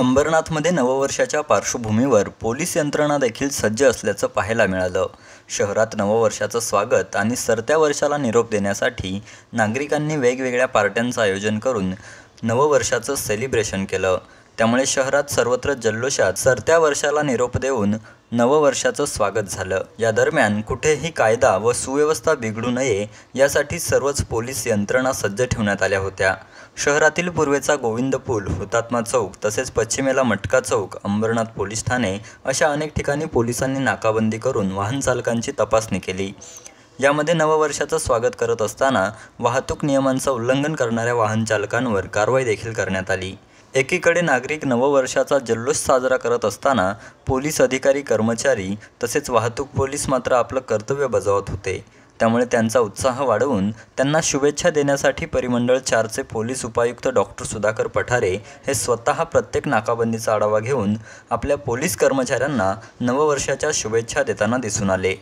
अंबरनाथमध्ये नववर्षाच्या पार्श्वभूमीवर पोलीस यंत्रणा देखील सज्ज असल्याचं पाहायला मिळालं. शहरात नववर्षाचं स्वागत आणि सरत्या वर्षाला निरोप देण्यासाठी नागरिकांनी वेगवेगळ्या पार्ट्यांचं आयोजन करून नववर्षाचं सेलिब्रेशन केलं. त्यामुळे शहरात सर्वत्र जल्लोषात सरत्या वर्षाला निरोप देऊन नववर्षाचं स्वागत झालं. या दरम्यान कुठेही कायदा व सुव्यवस्था बिघडू नये यासाठी सर्वच पोलीस यंत्रणा सज्ज ठेवण्यात आल्या होत्या. शहरातील पूर्वेचा गोविंद पूल, हुतात्मा चौक तसेच पश्चिमेला मटका चौक, अंबरनाथ पोलीस ठाणे अशा अनेक ठिकाणी पोलिसांनी नाकाबंदी करून वाहन चालकांची तपासणी केली. यामध्ये नववर्षाचं स्वागत करत असताना वाहतूक नियमांचं उल्लंघन करणाऱ्या वाहन चालकांवर कारवाई देखील करण्यात आली. एकीकडे नागरिक नववर्षाचा जल्लोष साजरा करत असताना पोलीस अधिकारी, कर्मचारी तसेच वाहतूक पोलीस मात्र आपलं कर्तव्य बजावत होते. त्यामुळे त्यांचा उत्साह वाढवून त्यांना शुभेच्छा देण्यासाठी परिमंडळ 4चे पोलीस उपायुक्त डॉक्टर सुधाकर पठारे हे स्वतः प्रत्येक नाकाबंदीचा आढावा घेऊन आपल्या पोलीस कर्मचाऱ्यांना नववर्षाच्या शुभेच्छा देताना दिसून आले.